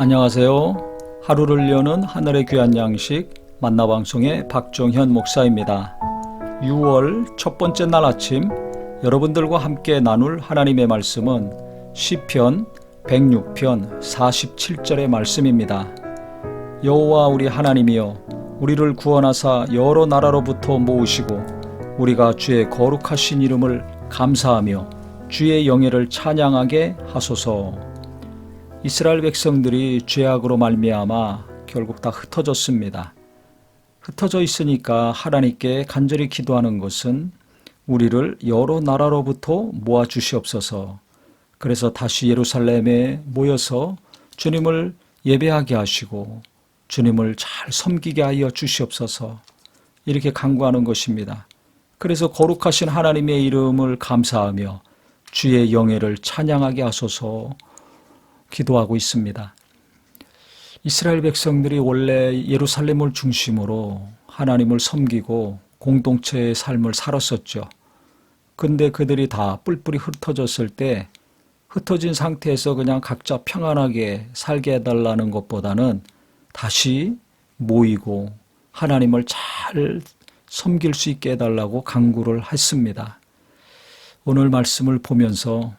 안녕하세요. 하루를 여는 하늘의 귀한 양식 만나방송의 박종현 목사입니다. 6월 첫 번째 날 아침 여러분들과 함께 나눌 하나님의 말씀은 시편 106편 47절의 말씀입니다. 여호와 우리 하나님이여, 우리를 구원하사 여러 나라로부터 모으시고 우리가 주의 거룩하신 이름을 감사하며 주의 영예를 찬양하게 하소서. 이스라엘 백성들이 죄악으로 말미암아 결국 다 흩어졌습니다. 흩어져 있으니까 하나님께 간절히 기도하는 것은 우리를 여러 나라로부터 모아 주시옵소서. 그래서 다시 예루살렘에 모여서 주님을 예배하게 하시고 주님을 잘 섬기게 하여 주시옵소서. 이렇게 간구하는 것입니다. 그래서 거룩하신 하나님의 이름을 감사하며 주의 영예를 찬양하게 하소서 기도하고 있습니다. 이스라엘 백성들이 원래 예루살렘을 중심으로 하나님을 섬기고 공동체의 삶을 살았었죠. 근데 그들이 다 뿔뿔이 흩어졌을 때 흩어진 상태에서 그냥 각자 평안하게 살게 해달라는 것보다는 다시 모이고 하나님을 잘 섬길 수 있게 해달라고 간구를 했습니다. 오늘 말씀을 보면서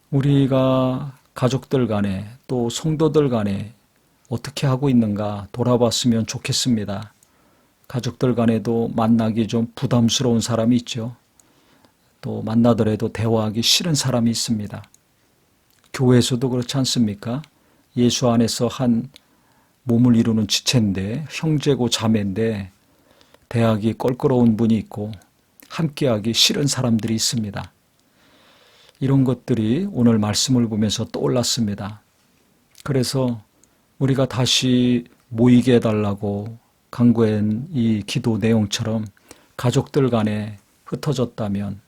우리가 가족들 간에 또 성도들 간에 어떻게 하고 있는가 돌아봤으면 좋겠습니다. 가족들 간에도 만나기 좀 부담스러운 사람이 있죠. 또 만나더라도 대화하기 싫은 사람이 있습니다. 교회에서도 그렇지 않습니까? 예수 안에서 한 몸을 이루는 지체인데, 형제고 자매인데 대하기 껄끄러운 분이 있고 함께하기 싫은 사람들이 있습니다. 이런 것들이 오늘 말씀을 보면서 떠올랐습니다. 그래서 우리가 다시 모이게 해달라고 간구한 이 기도 내용처럼 가족들 간에 흩어졌다면,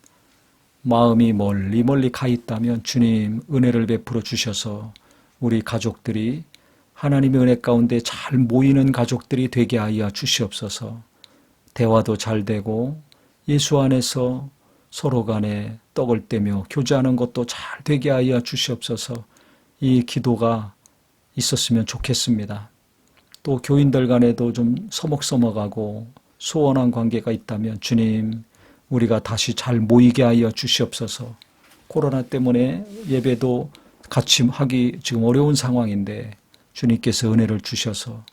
마음이 멀리 멀리 가 있다면 주님 은혜를 베풀어 주셔서 우리 가족들이 하나님의 은혜 가운데 잘 모이는 가족들이 되게 하여 주시옵소서. 대화도 잘 되고 예수 안에서 서로 간에 떡을 떼며 교제하는 것도 잘 되게 하여 주시옵소서. 이 기도가 있었으면 좋겠습니다. 또 교인들 간에도 좀 서먹서먹하고 소원한 관계가 있다면 주님, 우리가 다시 잘 모이게 하여 주시옵소서. 코로나 때문에 예배도 같이 하기 지금 어려운 상황인데 주님께서 은혜를 주셔서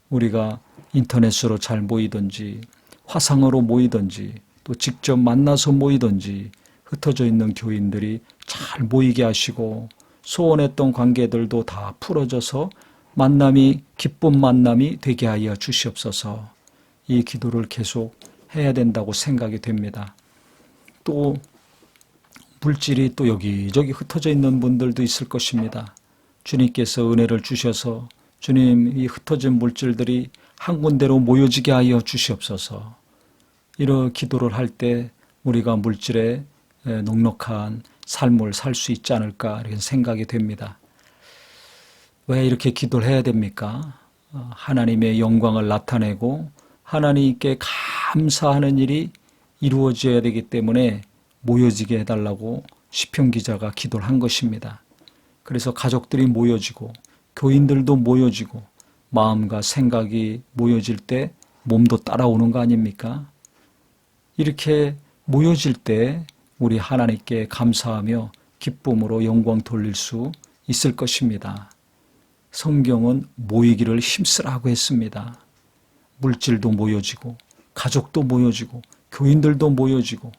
우리가 인터넷으로 잘 모이든지 화상으로 모이든지 또 직접 만나서 모이든지 흩어져 있는 교인들이 잘 모이게 하시고 소원했던 관계들도 다 풀어져서 만남이 기쁜 만남이 되게 하여 주시옵소서. 이 기도를 계속 해야 된다고 생각이 됩니다. 또 물질이 또 여기저기 흩어져 있는 분들도 있을 것입니다. 주님께서 은혜를 주셔서 주님, 이 흩어진 물질들이 한 군데로 모여지게 하여 주시옵소서. 이런 기도를 할 때 우리가 물질에 넉넉한 삶을 살 수 있지 않을까 이런 생각이 됩니다. 왜 이렇게 기도를 해야 됩니까? 하나님의 영광을 나타내고 하나님께 감사하는 일이 이루어져야 되기 때문에 모여지게 해달라고 시편 기자가 기도를 한 것입니다. 그래서 가족들이 모여지고 교인들도 모여지고 마음과 생각이 모여질 때 몸도 따라오는 거 아닙니까? 이렇게 모여질 때 우리 하나님께 감사하며 기쁨으로 영광 돌릴 수 있을 것입니다. 성경은 모이기를 힘쓰라고 했습니다. 물질도 모여지고 가족도 모여지고 교인들도 모여지고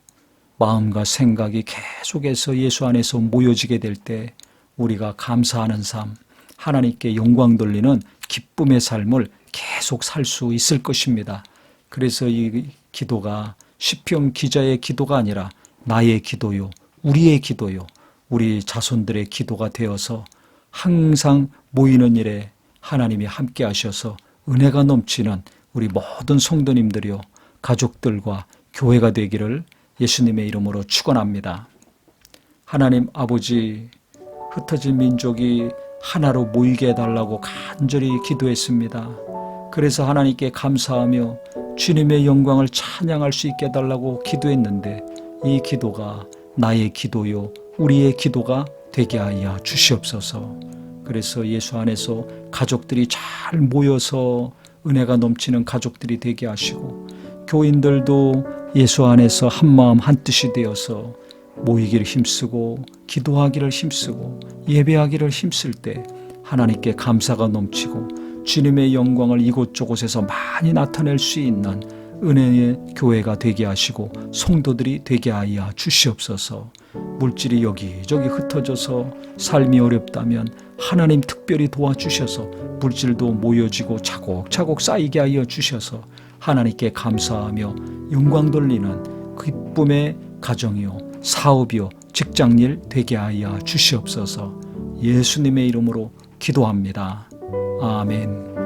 마음과 생각이 계속해서 예수 안에서 모여지게 될 때 우리가 감사하는 삶, 하나님께 영광 돌리는 기쁨의 삶을 계속 살 수 있을 것입니다. 그래서 이 기도가 시편 기자의 기도가 아니라 나의 기도요, 우리의 기도요, 우리 자손들의 기도가 되어서 항상 모이는 일에 하나님이 함께 하셔서 은혜가 넘치는 우리 모든 성도님들이요, 가족들과 교회가 되기를 예수님의 이름으로 축원합니다. 하나님 아버지, 흩어진 민족이 하나로 모이게 해달라고 간절히 기도했습니다. 그래서 하나님께 감사하며 주님의 영광을 찬양할 수 있게 해달라고 기도했는데 이 기도가 나의 기도요, 우리의 기도가 되게 하여 주시옵소서. 그래서 예수 안에서 가족들이 잘 모여서 은혜가 넘치는 가족들이 되게 하시고, 교인들도 예수 안에서 한마음 한뜻이 되어서 모이기를 힘쓰고 기도하기를 힘쓰고 예배하기를 힘쓸 때 하나님께 감사가 넘치고 주님의 영광을 이곳저곳에서 많이 나타낼 수 있는 은혜의 교회가 되게 하시고 성도들이 되게 하여 주시옵소서. 물질이 여기저기 흩어져서 삶이 어렵다면 하나님 특별히 도와주셔서 물질도 모여지고 차곡차곡 쌓이게 하여 주셔서 하나님께 감사하며 영광 돌리는 기쁨의 가정이요 사업이요 직장일 되게 하여 주시옵소서. 예수님의 이름으로 기도합니다. 아멘.